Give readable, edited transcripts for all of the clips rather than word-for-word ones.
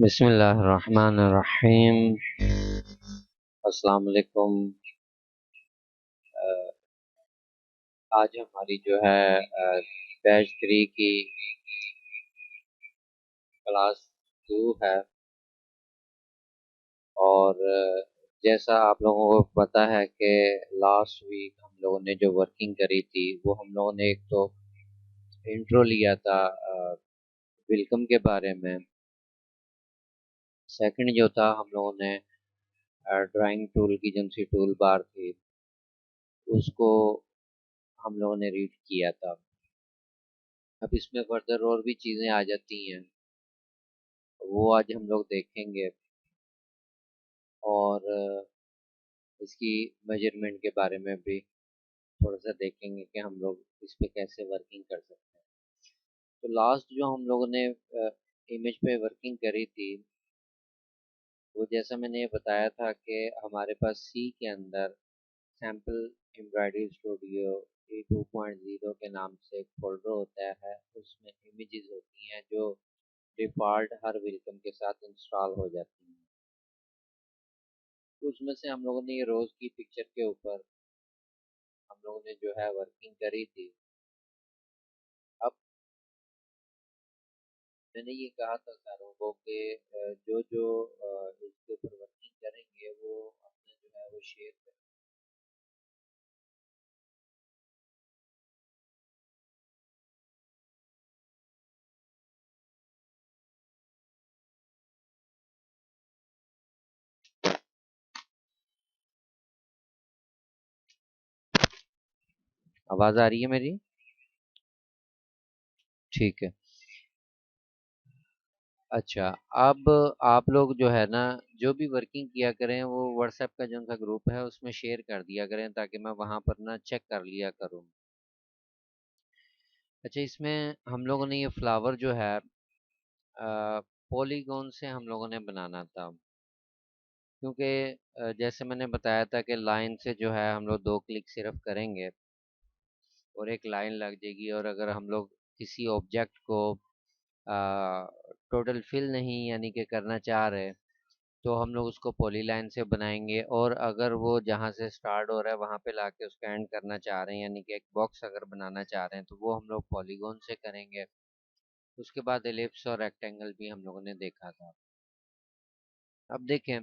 बिस्मिल्लाहिर्रहमानिर्रहीम। अस्सलाम वालेकुम। आज हमारी जो है बैच 3 की क्लास 2 है। और जैसा आप लोगों को पता है कि लास्ट वीक हम लोगों ने जो वर्किंग करी थी वो हम लोगों ने एक तो इंट्रो लिया था वेलकम के बारे में। सेकंड जो था हम लोगों ने ड्राइंग टूल की जो सी टूल बार थी उसको हम लोगों ने रीड किया था। अब इसमें फर्दर और भी चीज़ें आ जाती हैं, वो आज हम लोग देखेंगे। और इसकी मेजरमेंट के बारे में भी थोड़ा सा देखेंगे कि हम लोग इस पे कैसे वर्किंग कर सकते हैं। तो लास्ट जो हम लोगों ने इमेज पे वर्किंग करी थी वो जैसा मैंने ये बताया था कि हमारे पास सी के अंदर सैम्पल एम्ब्रॉयडरी स्टूडियो ए 2.0 के नाम से एक फोल्डर होता है। उसमें इमेजेस होती हैं जो डिफ़ॉल्ट हर वेलकम के साथ इंस्टॉल हो जाती हैं। तो उसमें से हम लोगों ने ये रोज़ की पिक्चर के ऊपर हम लोगों ने जो है वर्किंग करी थी। अब मैंने ये कहा था सारों को कि जो जो इसके ऊपर वर्किंग करेंगे वो अपना जो है वो शेयर करें। आवाज़ आ रही है मेरी? ठीक है। अच्छा, अब आप लोग जो है ना जो भी वर्किंग किया करें वो व्हाट्सएप का जो सा ग्रुप है उसमें शेयर कर दिया करें ताकि मैं वहाँ पर ना चेक कर लिया करूँ। अच्छा, इसमें हम लोगों ने ये फ्लावर जो है पॉलीगॉन से हम लोगों ने बनाना था। क्योंकि जैसे मैंने बताया था कि लाइन से जो है हम लोग 2 क्लिक सिर्फ करेंगे और एक लाइन लग जाएगी। और अगर हम लोग किसी ऑब्जेक्ट को टोटल फिल नहीं यानी कि करना चाह रहे तो हम लोग उसको पॉली लाइन से बनाएंगे। और अगर वो जहाँ से स्टार्ट हो रहा है वहाँ पे लाके उसका एंड करना चाह रहे हैं यानी कि एक बॉक्स अगर बनाना चाह रहे हैं तो वो हम लोग पॉलीगॉन से करेंगे। उसके बाद एलिप्स और रेक्टेंगल भी हम लोगों ने देखा था। अब देखें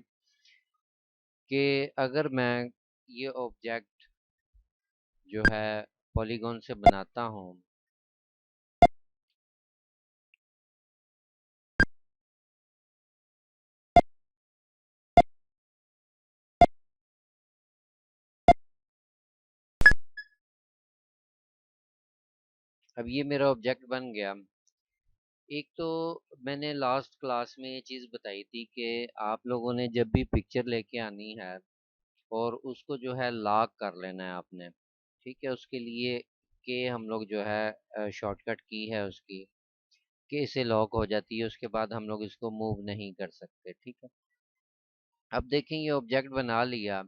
कि अगर मैं ये ऑब्जेक्ट जो है पॉलीगॉन से बनाता हूँ अब ये मेरा ऑब्जेक्ट बन गया। एक तो मैंने लास्ट क्लास में ये चीज़ बताई थी कि आप लोगों ने जब भी पिक्चर लेके आनी है और उसको जो है लॉक कर लेना है आपने। ठीक है, उसके लिए के हम लोग जो है शॉर्टकट की है उसकी के से लॉक हो जाती है। उसके बाद हम लोग इसको मूव नहीं कर सकते। ठीक है, अब देखें ये ऑब्जेक्ट बना लिया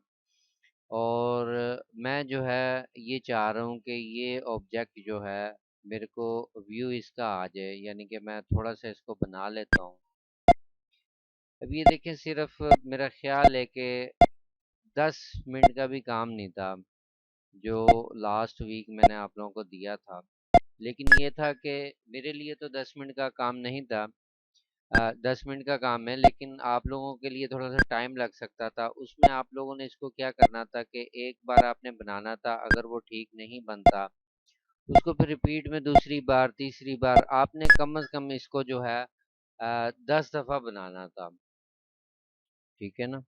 और मैं जो है ये चाह रहा हूँ कि ये ऑब्जेक्ट जो है मेरे को व्यू इसका आ जाए यानी कि मैं थोड़ा सा इसको बना लेता हूँ। अब ये देखें सिर्फ मेरा ख्याल है कि 10 मिनट का भी काम नहीं था जो लास्ट वीक मैंने आप लोगों को दिया था। लेकिन ये था कि मेरे लिए तो 10 मिनट का काम नहीं था। 10 मिनट का काम है लेकिन आप लोगों के लिए थोड़ा सा टाइम लग सकता था। उसमें आप लोगों ने इसको क्या करना था कि एक बार आपने बनाना था, अगर वो ठीक नहीं बनता उसको फिर रिपीट में दूसरी बार तीसरी बार आपने कम से कम इसको जो है 10 दफ़ा बनाना था। ठीक है ना?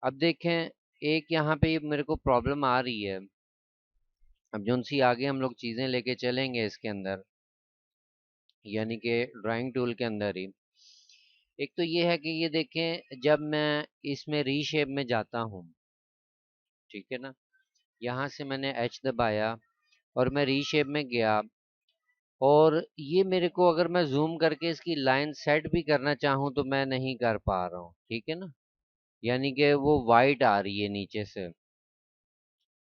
अब देखें एक यहाँ पे मेरे को प्रॉब्लम आ रही है। अब जो सी आगे हम लोग चीज़ें लेके चलेंगे इसके अंदर यानी कि ड्राइंग टूल के अंदर ही एक तो ये है कि ये देखें जब मैं इसमें रीशेप में जाता हूँ, ठीक है ना, यहाँ से मैंने एच दबाया और मैं रीशेप में गया और ये मेरे को अगर मैं जूम करके इसकी लाइन सेट भी करना चाहूँ तो मैं नहीं कर पा रहा हूँ। ठीक है ना, यानी कि वो वाइट आ रही है नीचे से।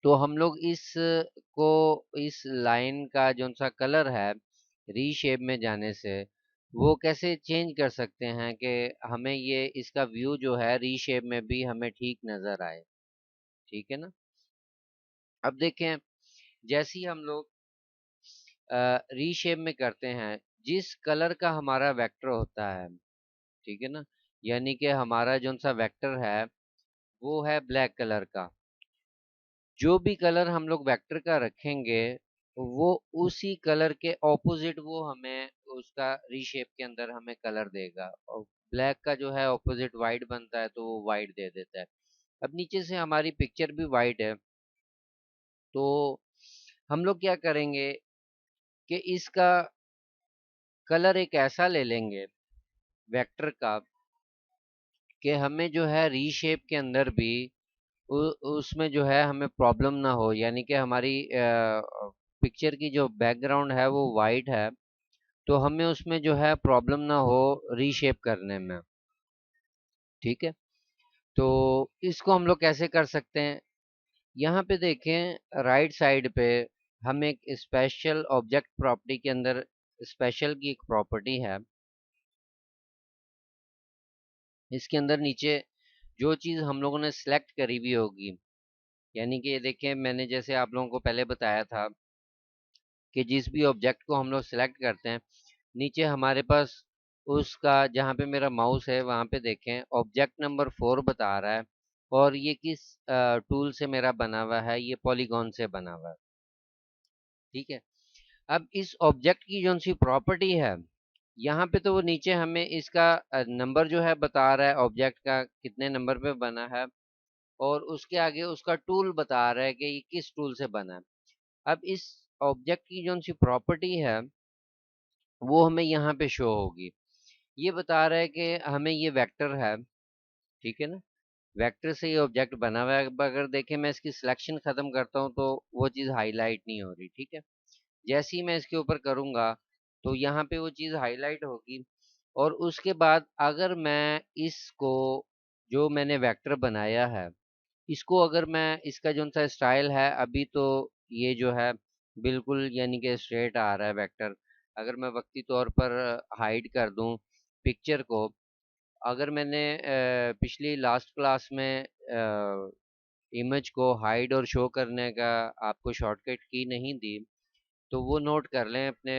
तो हम लोग इस लाइन का जो सा कलर है रीशेप में जाने से वो कैसे चेंज कर सकते हैं कि हमें ये इसका व्यू जो है रीशेप में भी हमें ठीक नजर आए। ठीक है ना। अब देखें, जैसे ही हम लोग रीशेप में करते हैं, जिस कलर का हमारा वेक्टर होता है, ठीक है ना, यानी कि हमारा जो सा वेक्टर है वो है ब्लैक कलर का। जो भी कलर हम लोग वेक्टर का रखेंगे वो उसी कलर के ऑपोजिट वो हमें उसका रीशेप के अंदर हमें कलर देगा। और ब्लैक का जो है ऑपोजिट वाइट बनता है तो वो वाइट दे देता है। अब नीचे से हमारी पिक्चर भी वाइट है, तो हम लोग क्या करेंगे कि इसका कलर एक ऐसा ले लेंगे वेक्टर का कि हमें जो है रीशेप के अंदर भी उसमें जो है हमें प्रॉब्लम ना हो, यानी कि हमारी पिक्चर की जो बैकग्राउंड है वो वाइट है, तो हमें उसमें जो है प्रॉब्लम ना हो रीशेप करने में। ठीक है। तो इसको हम लोग कैसे कर सकते हैं, यहाँ पे देखें राइट साइड पे हम एक स्पेशल ऑब्जेक्ट प्रॉपर्टी के अंदर स्पेशल की एक प्रॉपर्टी है, इसके अंदर नीचे जो चीज़ हम लोगों ने सिलेक्ट करी हुई होगी, यानी कि ये देखें मैंने जैसे आप लोगों को पहले बताया था कि जिस भी ऑब्जेक्ट को हम लोग सिलेक्ट करते हैं, नीचे हमारे पास उसका जहाँ पे मेरा माउस है वहाँ पे देखें ऑब्जेक्ट नंबर 4 बता रहा है, और ये किस टूल से मेरा बना हुआ है, ये पॉलीगॉन से बना हुआ है। ठीक है। अब इस ऑब्जेक्ट की जो सी प्रॉपर्टी है, यहाँ पे तो वो नीचे हमें इसका नंबर जो है बता रहा है ऑब्जेक्ट का कितने नंबर पे बना है, और उसके आगे उसका टूल बता रहा है कि ये किस टूल से बना है। अब इस ऑब्जेक्ट की जो सी प्रॉपर्टी है वो हमें यहाँ पे शो होगी। ये बता रहा है कि हमें ये वेक्टर है, ठीक है ना, वेक्टर से ये ऑब्जेक्ट बना हुआ है। अब अगर देखें मैं इसकी सिलेक्शन खत्म करता हूँ तो वो चीज़ हाईलाइट नहीं हो रही। ठीक है। जैसे ही मैं इसके ऊपर करूँगा तो यहाँ पे वो चीज़ हाईलाइट होगी, और उसके बाद अगर मैं इसको जो मैंने वेक्टर बनाया है इसको अगर मैं इसका जो सा स्टाइल है अभी तो ये जो है बिल्कुल यानी कि स्ट्रेट आ रहा है वेक्टर। अगर मैं वक्ती तौर पर हाइड कर दूं पिक्चर को, अगर मैंने पिछली लास्ट क्लास में इमेज को हाइड और शो करने का आपको शॉर्टकट की नहीं दी, तो वो नोट कर लें अपने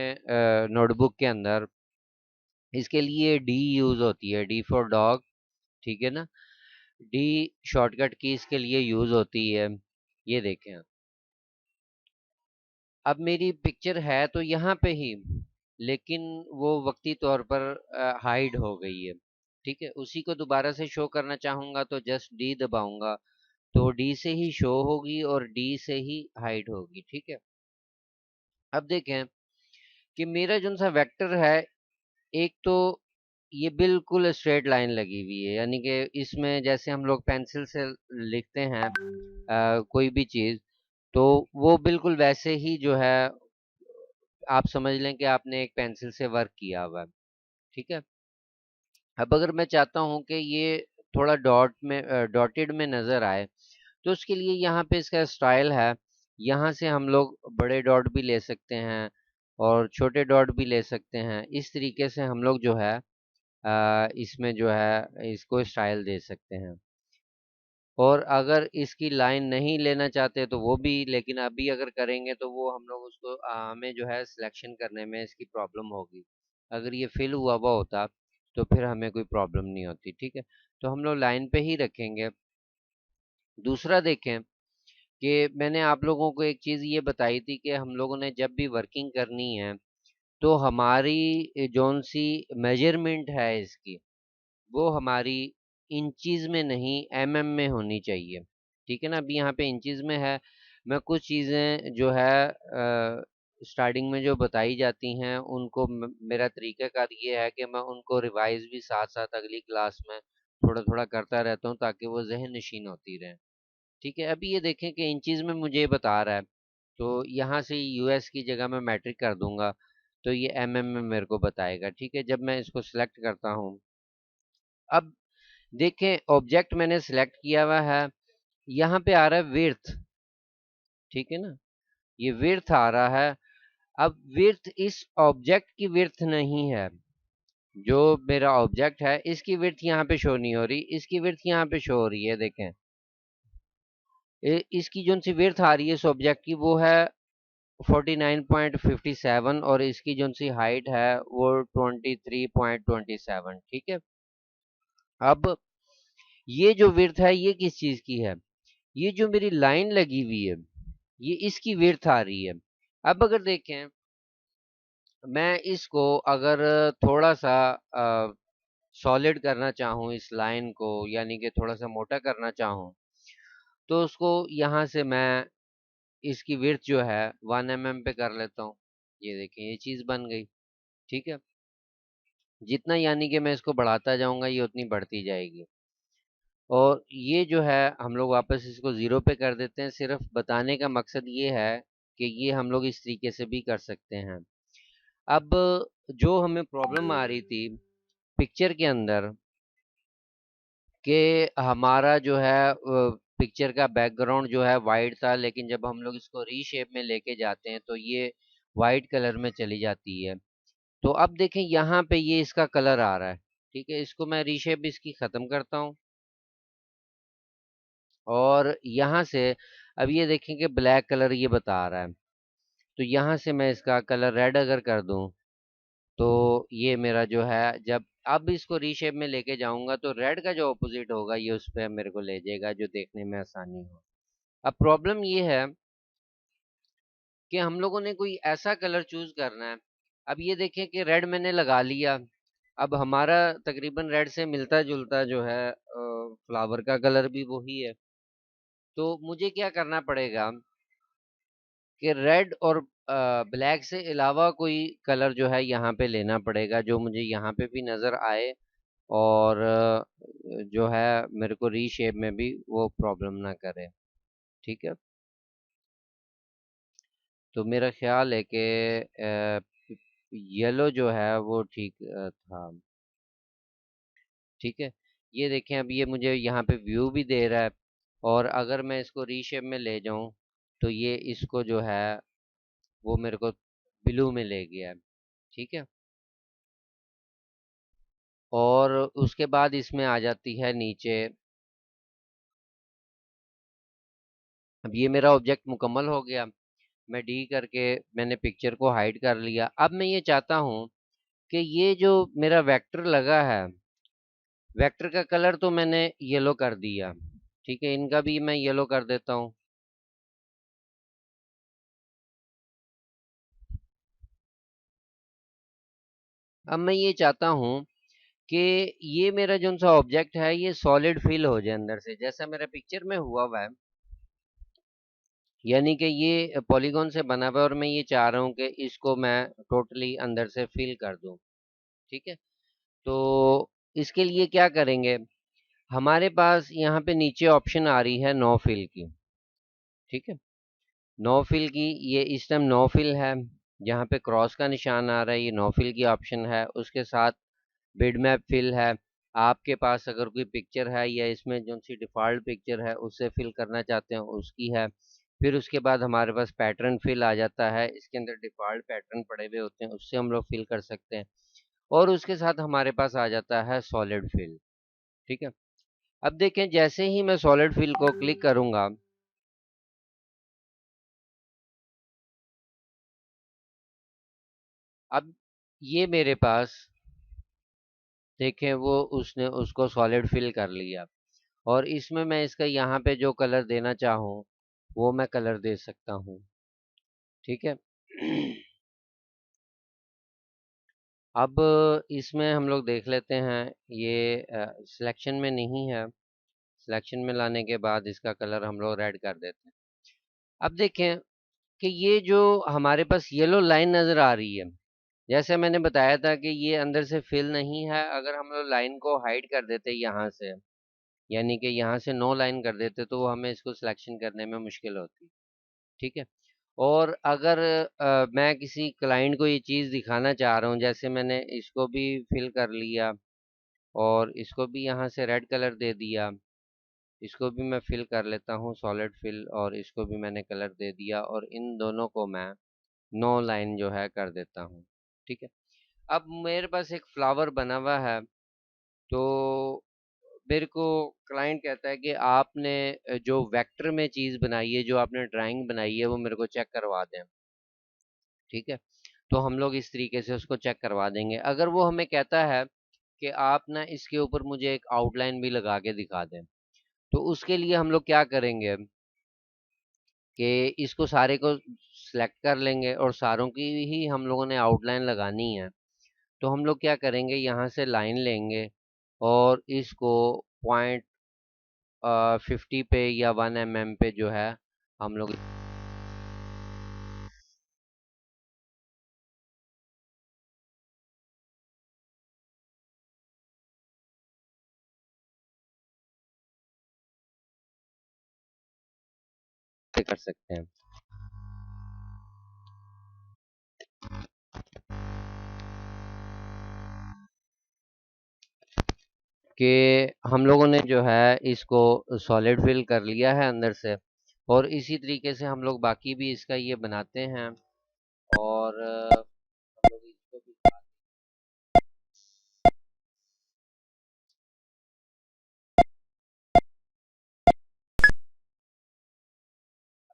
नोटबुक के अंदर। इसके लिए डी यूज होती है, डी फॉर डॉग। ठीक है ना। डी शॉर्टकट की इसके लिए यूज होती है। ये देखें आप। अब मेरी पिक्चर है तो यहाँ पे ही, लेकिन वो वक्ती तौर पर हाइड हो गई है। ठीक है। उसी को दोबारा से शो करना चाहूंगा तो जस्ट डी दबाऊंगा, तो डी से ही शो होगी और डी से ही हाइड होगी। ठीक है। अब देखें कि मेरा जो सा वेक्टर है, एक तो ये बिल्कुल स्ट्रेट लाइन लगी हुई है, यानी कि इसमें जैसे हम लोग पेंसिल से लिखते हैं कोई भी चीज, तो वो बिल्कुल वैसे ही जो है आप समझ लें कि आपने एक पेंसिल से वर्क किया हुआ है। ठीक है। अब अगर मैं चाहता हूं कि ये थोड़ा डॉटेड में नजर आए, तो उसके लिए यहाँ पे इसका स्टाइल है, यहाँ से हम लोग बड़े डॉट भी ले सकते हैं और छोटे डॉट भी ले सकते हैं। इस तरीके से हम लोग जो है इसमें जो है इसको स्टाइल दे सकते हैं। और अगर इसकी लाइन नहीं लेना चाहते तो वो भी, लेकिन अभी अगर करेंगे तो वो हम लोग उसको हमें जो है सिलेक्शन करने में इसकी प्रॉब्लम होगी। अगर ये फिल हुआ हुआ होता तो फिर हमें कोई प्रॉब्लम नहीं होती। ठीक है। तो हम लोग लाइन पे ही रखेंगे। दूसरा देखें कि मैंने आप लोगों को एक चीज़ ये बताई थी कि हम लोगों ने जब भी वर्किंग करनी है तो हमारी जोन सी मेजरमेंट है इसकी, वो हमारी इंचीज में नहीं एमएम में होनी चाहिए। ठीक है ना। अभी यहाँ पे इंचीज में है। मैं कुछ चीज़ें जो है स्टार्टिंग में जो बताई जाती हैं उनको मेरा तरीकाकार ये है कि मैं उनको रिवाइज भी साथ साथ अगली क्लास में थोड़ा थोड़ा करता रहता हूँ ताकि वो जहन नशीन होती रहे। ठीक है। अभी ये देखें कि इंचीज में मुझे बता रहा है, तो यहाँ से यूएस की जगह मैं मैट्रिक कर दूंगा तो ये एमएम में मेरे को बताएगा। ठीक है। जब मैं इसको सिलेक्ट करता हूँ, अब देखें ऑब्जेक्ट मैंने सिलेक्ट किया हुआ है, यहाँ पे आ रहा है विड्थ। ठीक है ना। ये विड्थ आ रहा है। अब विड्थ इस ऑब्जेक्ट की विड्थ नहीं है, जो मेरा ऑब्जेक्ट है इसकी विड्थ यहाँ पे शो नहीं हो रही, इसकी विड्थ यहाँ पे शो हो रही है। देखें इसकी जो सी विड्थ आ रही है इस ऑब्जेक्ट की वो है 49.57 और इसकी जो सी हाइट है वो 23.27। ठीक है, अब ये जो विड्थ है ये किस चीज की है, ये जो मेरी लाइन लगी हुई है ये इसकी विड्थ आ रही है। अब अगर देखें मैं इसको अगर थोड़ा सा सॉलिड करना चाहूँ इस लाइन को, यानी कि थोड़ा सा मोटा करना चाहूँ, तो उसको यहाँ से मैं इसकी विड्थ जो है 1 mm पे कर लेता हूँ। ये देखें ये चीज बन गई। ठीक है, जितना यानी कि मैं इसको बढ़ाता जाऊंगा ये उतनी बढ़ती जाएगी। और ये जो है हम लोग वापस इसको 0 पे कर देते हैं। सिर्फ बताने का मकसद ये है कि ये हम लोग इस तरीके से भी कर सकते हैं। अब जो हमें प्रॉब्लम आ रही थी पिक्चर के अंदर कि हमारा जो है पिक्चर का बैकग्राउंड जो है वाइट था, लेकिन जब हम लोग इसको रीशेप में लेके जाते हैं तो ये वाइट कलर में चली जाती है। तो अब देखें यहाँ पे ये इसका कलर आ रहा है। ठीक है, इसको मैं रीशेप इसकी खत्म करता हूँ और यहाँ से अब ये देखें कि ब्लैक कलर ये बता रहा है। तो यहाँ से मैं इसका कलर रेड अगर कर दूं तो ये मेरा जो है जब अब इसको रीशेप में लेके जाऊंगा तो रेड का जो ऑपोजिट होगा ये उस पे मेरे को ले जाएगा, जो देखने में आसानी हो। अब प्रॉब्लम ये है कि हम लोगों ने कोई ऐसा कलर चूज करना है। अब ये देखें कि रेड मैंने लगा लिया, अब हमारा तकरीबन रेड से मिलता जुलता जो है फ्लावर का कलर भी वही है। तो मुझे क्या करना पड़ेगा कि रेड और ब्लैक से अलावा कोई कलर जो है यहाँ पे लेना पड़ेगा जो मुझे यहाँ पे भी नजर आए और जो है मेरे को रीशेप में भी वो प्रॉब्लम ना करे। ठीक है, तो मेरा ख्याल है कि येलो जो है वो ठीक था। ठीक है, ये देखें अब ये मुझे यहाँ पे व्यू भी दे रहा है और अगर मैं इसको रीशेप में ले जाऊं तो ये इसको जो है वो मेरे को ब्लू में ले गया है। ठीक है, और उसके बाद इसमें आ जाती है नीचे। अब ये मेरा ऑब्जेक्ट मुकम्मल हो गया। मैं डी करके मैंने पिक्चर को हाइड कर लिया। अब मैं ये चाहता हूँ कि ये जो मेरा वेक्टर लगा है वेक्टर का कलर तो मैंने येलो कर दिया। ठीक है, इनका भी मैं येलो कर देता हूँ। अब मैं ये चाहता हूँ कि ये मेरा जो सा ऑब्जेक्ट है ये सॉलिड फील हो जाए अंदर से, जैसा मेरा पिक्चर में हुआ है। यानी कि ये पॉलीगॉन से बना हुआ है और मैं ये चाह रहा हूँ कि इसको मैं टोटली अंदर से फिल कर दूं। ठीक है, तो इसके लिए क्या करेंगे, हमारे पास यहाँ पे नीचे ऑप्शन आ रही है नो फिल की। ठीक है, नो फिल की ये इस टाइम नो फिल है, यहाँ पे क्रॉस का निशान आ रहा है, ये नो फिल की ऑप्शन है। उसके साथ बिट मैप फिल है। आपके पास अगर कोई पिक्चर है या इसमें जो सी डिफ़ॉल्ट पिक्चर है उससे फिल करना चाहते हैं उसकी है। फिर उसके बाद हमारे पास पैटर्न फिल आ जाता है, इसके अंदर डिफ़ॉल्ट पैटर्न पड़े हुए होते हैं उससे हम लोग फिल कर सकते हैं। और उसके साथ हमारे पास आ जाता है सॉलिड फिल। ठीक है, अब देखें जैसे ही मैं सॉलिड फिल को क्लिक करूंगा अब ये मेरे पास देखें वो उसने उसको सॉलिड फिल कर लिया और इसमें मैं इसका यहाँ पे जो कलर देना चाहूँ वो मैं कलर दे सकता हूँ। ठीक है, अब इसमें हम लोग देख लेते हैं ये सिलेक्शन में नहीं है। सिलेक्शन में लाने के बाद इसका कलर हम लोग रेड कर देते हैं। अब देखें कि ये जो हमारे पास येलो लाइन नज़र आ रही है, जैसे मैंने बताया था कि ये अंदर से फिल नहीं है। अगर हम लोग लाइन को हाइड कर देते यहाँ से, यानी कि यहाँ से नो लाइन कर देते तो हमें इसको सिलेक्शन करने में मुश्किल होती। ठीक है, और अगर मैं किसी क्लाइंट को ये चीज़ दिखाना चाह रहा हूँ, जैसे मैंने इसको भी फिल कर लिया और इसको भी यहाँ से रेड कलर दे दिया, इसको भी मैं फिल कर लेता हूँ सॉलिड फिल और इसको भी मैंने कलर दे दिया और इन दोनों को मैं नो लाइन जो है कर देता हूँ। ठीक है, अब मेरे पास एक फ्लावर बना हुआ है, तो मेरे को क्लाइंट कहता है कि आपने जो वेक्टर में चीज़ बनाई है, जो आपने ड्राइंग बनाई है, वो मेरे को चेक करवा दें। ठीक है, तो हम लोग इस तरीके से उसको चेक करवा देंगे। अगर वो हमें कहता है कि आप ना इसके ऊपर मुझे एक आउटलाइन भी लगा के दिखा दें, तो उसके लिए हम लोग क्या करेंगे कि इसको सारे को सिलेक्ट कर लेंगे और सारों की ही हम लोगों ने आउटलाइन लगानी है। तो हम लोग क्या करेंगे, यहाँ से लाइन लेंगे और इसको पॉइंट 50 पे या 1 mm पे जो है हम लोग इसे कर सकते हैं कि हम लोगों ने जो है इसको सॉलिड फिल कर लिया है अंदर से, और इसी तरीके से हम लोग बाकी भी इसका ये बनाते हैं। और हम लोग इसको भी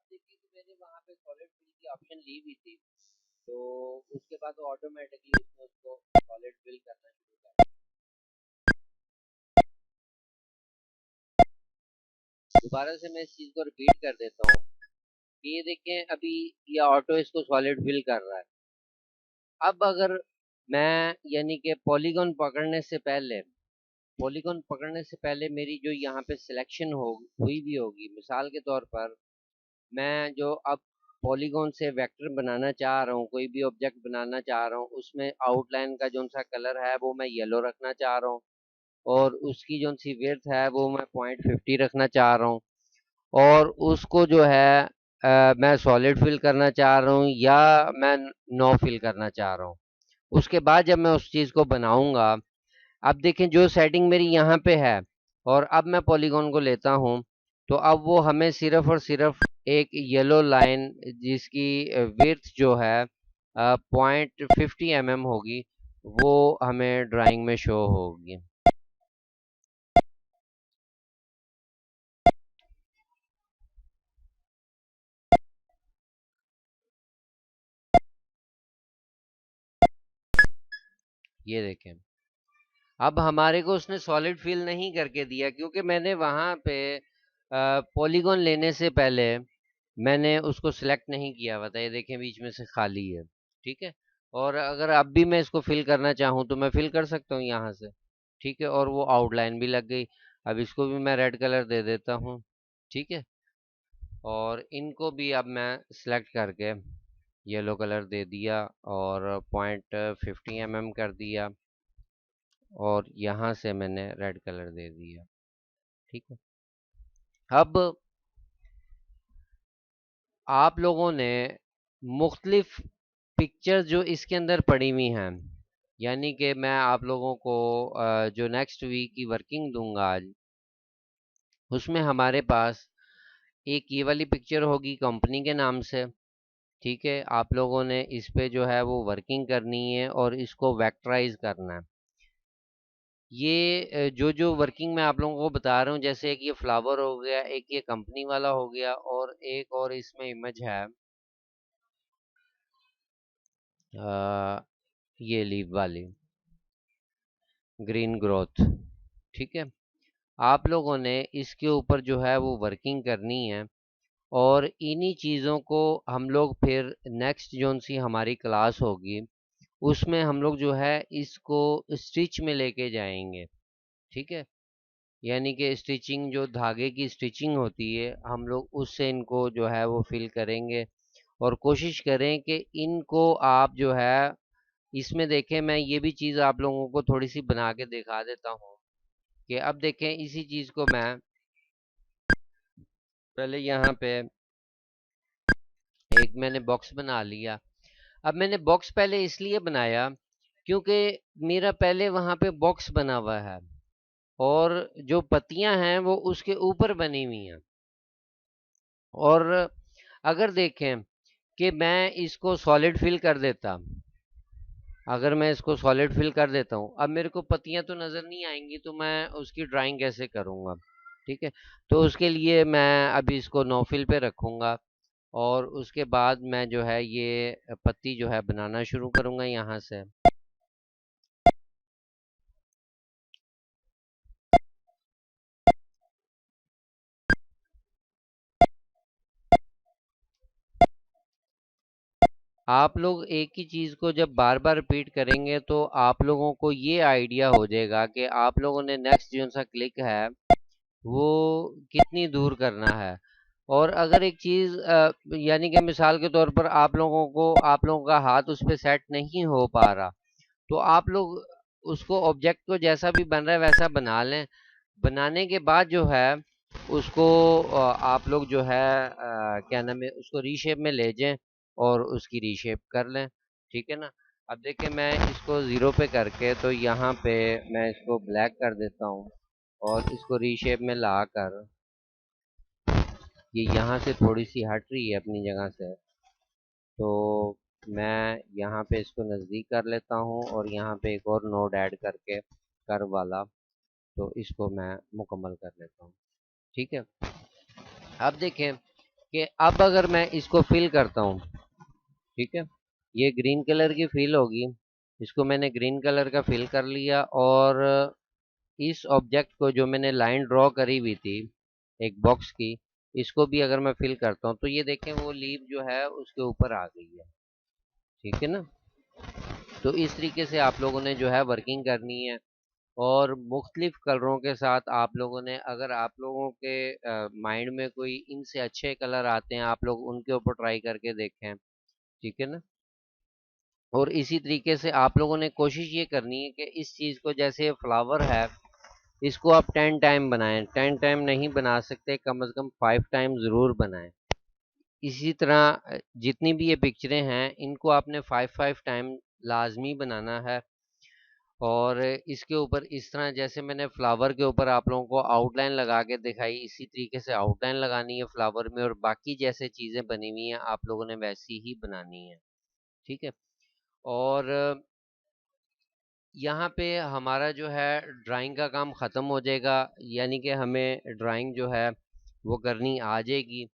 देखिए कि मैंने वहाँ पे सॉलिड फिल की ऑप्शन ली हुई थी, तो उसके बाद ऑटोमेटिकली उसने उसको सॉलिड फिल करना शुरू कर दिया। दोबारा से मैं इस चीज़ को रिपीट कर देता हूँ कि ये देखें अभी ये ऑटो इसको सॉलिड फिल कर रहा है। अब अगर मैं यानी कि पॉलीगॉन पकड़ने से पहले मेरी जो यहाँ पे सिलेक्शन हो हुई भी होगी, मिसाल के तौर पर मैं जो अब पॉलीगॉन से वेक्टर बनाना चाह रहा हूँ, कोई भी ऑब्जेक्ट बनाना चाह रहा हूँ, उसमें आउटलाइन का जो सा कलर है वो मैं येलो रखना चाह रहा हूँ, और उसकी जो सी विड्थ है वो मैं 0.50 रखना चाह रहा हूँ, और उसको जो है मैं सॉलिड फिल करना चाह रहा हूँ या मैं नो फिल करना चाह रहा हूँ। उसके बाद जब मैं उस चीज़ को बनाऊंगा, अब देखें जो सेटिंग मेरी यहाँ पे है, और अब मैं पॉलीगॉन को लेता हूँ, तो अब वो हमें सिर्फ और सिर्फ एक येलो लाइन जिसकी विड्थ जो है 0.50 mm होगी, वो हमें ड्राइंग में शो होगी। ये देखें, अब हमारे को उसने सॉलिड फिल नहीं करके दिया, क्योंकि मैंने वहां पे पॉलीगॉन लेने से पहले मैंने उसको सिलेक्ट नहीं किया हुआ था। ये देखें बीच में से खाली है। ठीक है, और अगर अब भी मैं इसको फिल करना चाहूँ तो मैं फिल कर सकता हूँ यहाँ से। ठीक है, और वो आउटलाइन भी लग गई। अब इसको भी मैं रेड कलर दे देता हूँ। ठीक है, और इनको भी अब मैं सिलेक्ट करके येलो कलर दे दिया और 0.50 mm कर दिया, और यहाँ से मैंने रेड कलर दे दिया। ठीक है, अब आप लोगों ने मुख्तलिफ पिक्चर जो इसके अंदर पड़ी हुई हैं, यानी कि मैं आप लोगों को जो नेक्स्ट वीक की वर्किंग दूंगा आज, उसमें हमारे पास एक ये वाली पिक्चर होगी कंपनी के नाम से। ठीक है, आप लोगों ने इस पे जो है वो वर्किंग करनी है और इसको वेक्टराइज करना है। ये जो जो वर्किंग मैं आप लोगों को बता रहा हूँ, जैसे एक ये फ्लावर हो गया, एक ये कंपनी वाला हो गया, और एक और इसमें इमेज है अ, ये लीव वाली ग्रीन ग्रोथ। ठीक है, आप लोगों ने इसके ऊपर जो है वो वर्किंग करनी है, और इन्हीं चीज़ों को हम लोग फिर नेक्स्ट जोन सी हमारी क्लास होगी उसमें हम लोग जो है इसको स्टिच में लेके जाएंगे। ठीक है, यानी कि स्टिचिंग जो धागे की स्टिचिंग होती है, हम लोग उससे इनको जो है वो फिल करेंगे, और कोशिश करें कि इनको आप जो है इसमें देखें। मैं ये भी चीज़ आप लोगों को थोड़ी सी बना के दिखा देता हूँ कि अब देखें इसी चीज़ को मैं पहले यहाँ पे एक मैंने बॉक्स बना लिया। अब मैंने बॉक्स पहले इसलिए बनाया क्योंकि मेरा पहले वहाँ पे बॉक्स बना हुआ है, और जो पत्तियां हैं वो उसके ऊपर बनी हुई हैं। और अगर देखें कि मैं इसको सॉलिड फिल कर देता, अगर मैं इसको सॉलिड फिल कर देता हूँ, अब मेरे को पत्तियां तो नज़र नहीं आएंगी, तो मैं उसकी ड्राइंग कैसे करूँगा? ठीक है, तो उसके लिए मैं अभी इसको नो फिल पे रखूँगा, और उसके बाद मैं जो है ये पत्ती जो है बनाना शुरू करूँगा यहाँ से। आप लोग एक ही चीज़ को जब बार बार रिपीट करेंगे तो आप लोगों को ये आइडिया हो जाएगा कि आप लोगों ने नेक्स्ट जो सा क्लिक है वो कितनी दूर करना है। और अगर एक चीज़ यानी कि मिसाल के तौर पर आप लोगों का हाथ उस पर सेट नहीं हो पा रहा, तो आप लोग उसको ऑब्जेक्ट को जैसा भी बन रहा है वैसा बना लें। बनाने के बाद जो है उसको आप लोग जो है क्या नाम है, उसको रीशेप में ले जाएं और उसकी रीशेप कर लें। ठीक है ना? अब देखिए मैं इसको ज़ीरो पे करके, तो यहाँ पे मैं इसको ब्लैक कर देता हूँ और इसको रीशेप में ला कर, ये यहाँ से थोड़ी सी हट रही है अपनी जगह से, तो मैं यहाँ पे इसको नज़दीक कर लेता हूँ और यहाँ पे एक और नोड ऐड करके कर्व वाला, तो इसको मैं मुकम्मल कर लेता हूँ। ठीक है, अब देखें कि अब अगर मैं इसको फिल करता हूँ, ठीक है, ये ग्रीन कलर की फिल होगी, इसको मैंने ग्रीन कलर का फिल कर लिया, और इस ऑब्जेक्ट को जो मैंने लाइन ड्रॉ करी हुई थी एक बॉक्स की, इसको भी अगर मैं फिल करता हूँ तो ये देखें वो लीफ जो है उसके ऊपर आ गई है। ठीक है ना? तो इस तरीके से आप लोगों ने जो है वर्किंग करनी है, और मुख्तलिफ कलरों के साथ आप लोगों ने, अगर आप लोगों के माइंड में कोई इनसे अच्छे कलर आते हैं, आप लोग उनके ऊपर ट्राई करके देखें। ठीक है ना? और इसी तरीके से आप लोगों ने कोशिश ये करनी है कि इस चीज़ को, जैसे फ्लावर है, इसको आप 10 टाइम बनाएं। 10 टाइम नहीं बना सकते, कम से कम 5 टाइम ज़रूर बनाएं। इसी तरह जितनी भी ये पिक्चरें हैं इनको आपने 5 5 टाइम लाजमी बनाना है। और इसके ऊपर इस तरह, जैसे मैंने फ्लावर के ऊपर आप लोगों को आउटलाइन लगा के दिखाई, इसी तरीके से आउटलाइन लगानी है फ्लावर में, और बाकी जैसे चीज़ें बनी हुई हैं आप लोगों ने वैसी ही बनानी है। ठीक है, और यहाँ पे हमारा जो है ड्राइंग का काम ख़त्म हो जाएगा, यानी कि हमें ड्राइंग जो है वो करनी आ जाएगी।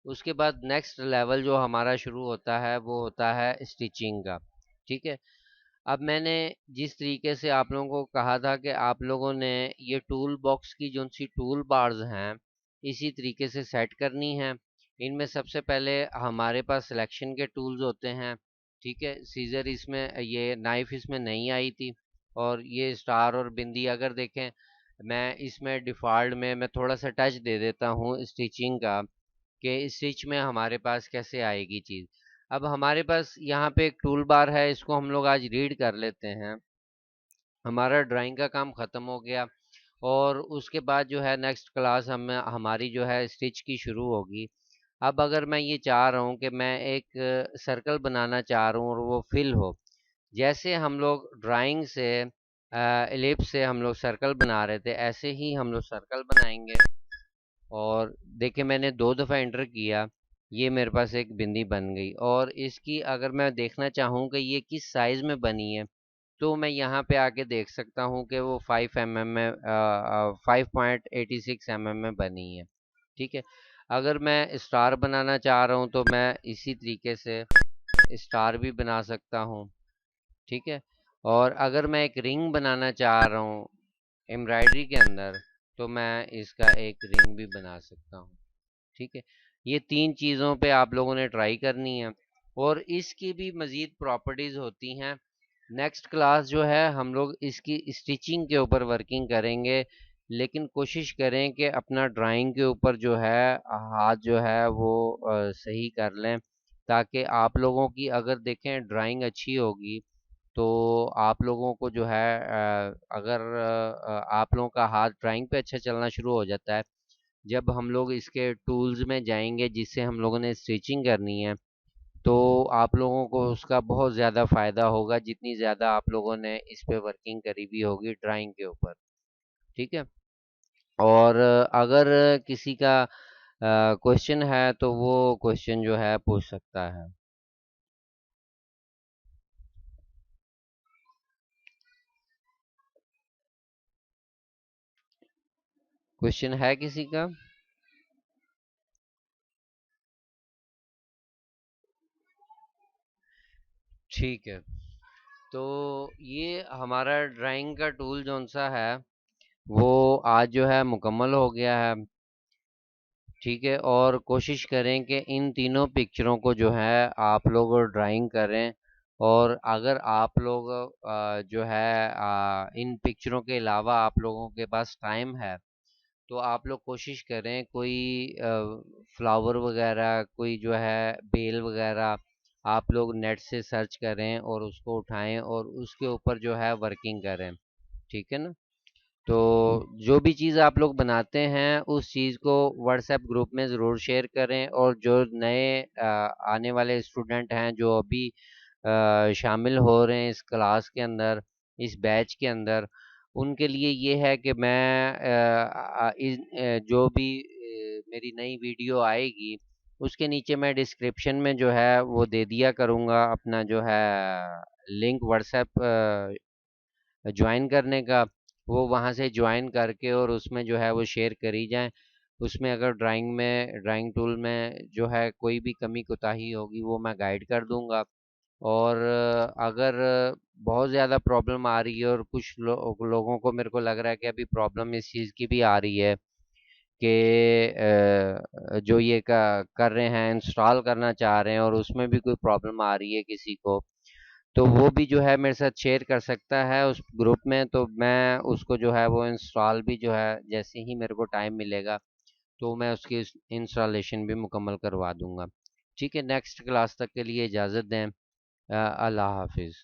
उसके बाद नेक्स्ट लेवल जो हमारा शुरू होता है वो होता है स्टिचिंग का। ठीक है, अब मैंने जिस तरीके से आप लोगों को कहा था कि आप लोगों ने ये टूल बॉक्स की जो सी टूल बार्स हैं इसी तरीके से सेट करनी है। इनमें सबसे पहले हमारे पास सिलेक्शन के टूल्स होते हैं। ठीक है, सीजर इसमें, ये नाइफ इसमें नहीं आई थी, और ये स्टार और बिंदी अगर देखें, मैं इसमें डिफ़ॉल्ट में मैं थोड़ा सा टच दे देता हूँ स्टिचिंग का, कि स्टिच में हमारे पास कैसे आएगी चीज़। अब हमारे पास यहाँ पे एक टूल बार है, इसको हम लोग आज रीड कर लेते हैं। हमारा ड्राइंग का काम ख़त्म हो गया, और उसके बाद जो है नेक्स्ट क्लास हम हमारी जो है स्टिच की शुरू होगी। अब अगर मैं ये चाह रहा हूँ कि मैं एक सर्कल बनाना चाह रहा हूँ और वो फिल हो, जैसे हम लोग ड्राइंग से एलिप्स से हम लोग सर्कल बना रहे थे, ऐसे ही हम लोग सर्कल बनाएंगे। और देखिए मैंने 2 दफ़ा एंटर किया, ये मेरे पास एक बिंदी बन गई, और इसकी अगर मैं देखना चाहूँ कि ये किस साइज़ में बनी है, तो मैं यहाँ पे आके देख सकता हूँ कि वो 5 mm में 5.86 mm में बनी है। ठीक है, अगर मैं स्टार बनाना चाह रहा हूँ तो मैं इसी तरीके से स्टार भी बना सकता हूँ। ठीक है, और अगर मैं एक रिंग बनाना चाह रहा हूँ एम्ब्रॉयडरी के अंदर, तो मैं इसका एक रिंग भी बना सकता हूँ। ठीक है, ये 3 चीज़ों पे आप लोगों ने ट्राई करनी है, और इसकी भी मज़ीद प्रॉपर्टीज़ होती हैं। नेक्स्ट क्लास जो है हम लोग इसकी स्टिचिंग के ऊपर वर्किंग करेंगे, लेकिन कोशिश करें कि अपना ड्राइंग के ऊपर जो है हाथ जो है वो सही कर लें, ताकि आप लोगों की अगर देखें ड्राइंग अच्छी होगी तो आप लोगों को जो है अगर आप लोगों का हाथ ड्राइंग पे अच्छा चलना शुरू हो जाता है, जब हम लोग इसके टूल्स में जाएंगे जिससे हम लोगों ने स्टिचिंग करनी है, तो आप लोगों को उसका बहुत ज़्यादा फ़ायदा होगा, जितनी ज़्यादा आप लोगों ने इस पे वर्किंग करी हुई होगी ड्राइंग के ऊपर। ठीक है, और अगर किसी का क्वेश्चन है तो वो क्वेश्चन जो है पूछ सकता है। क्वेश्चन है किसी का? ठीक है। तो ये हमारा ड्राइंग का टूल जौन सा है वो आज जो है मुकम्मल हो गया है। ठीक है, और कोशिश करें कि इन तीनों पिक्चरों को जो है आप लोग ड्राइंग करें। और अगर आप लोग जो है इन पिक्चरों के अलावा आप लोगों के पास टाइम है तो आप लोग कोशिश करें कोई फ्लावर वगैरह, कोई जो है बेल वगैरह आप लोग नेट से सर्च करें और उसको उठाएं और उसके ऊपर जो है वर्किंग करें। ठीक है ना? तो जो भी चीज़ आप लोग बनाते हैं उस चीज़ को व्हाट्सएप ग्रुप में ज़रूर शेयर करें। और जो नए आने वाले स्टूडेंट हैं जो अभी शामिल हो रहे हैं इस क्लास के अंदर, इस बैच के अंदर, उनके लिए ये है कि मैं जो भी मेरी नई वीडियो आएगी उसके नीचे मैं डिस्क्रिप्शन में जो है वो दे दिया करूँगा अपना जो है लिंक व्हाट्सएप ज्वाइन करने का। वो वहाँ से ज्वाइन करके और उसमें जो है वो शेयर करी जाए। उसमें अगर ड्राइंग टूल में जो है कोई भी कमी कोताही होगी वो मैं गाइड कर दूंगा। और अगर बहुत ज़्यादा प्रॉब्लम आ रही है और कुछ लोगों को मेरे को लग रहा है कि अभी प्रॉब्लम इस चीज़ की भी आ रही है कि जो ये कर रहे हैं, इंस्टॉल करना चाह रहे हैं और उसमें भी कोई प्रॉब्लम आ रही है किसी को, तो वो भी जो है मेरे साथ शेयर कर सकता है उस ग्रुप में। तो मैं उसको जो है वो इंस्टॉल भी जो है जैसे ही मेरे को टाइम मिलेगा तो मैं उसकी इंस्टॉलेशन भी मुकम्मल करवा दूंगा। ठीक है, नेक्स्ट क्लास तक के लिए इजाज़त दें। अल्लाह हाफिज़।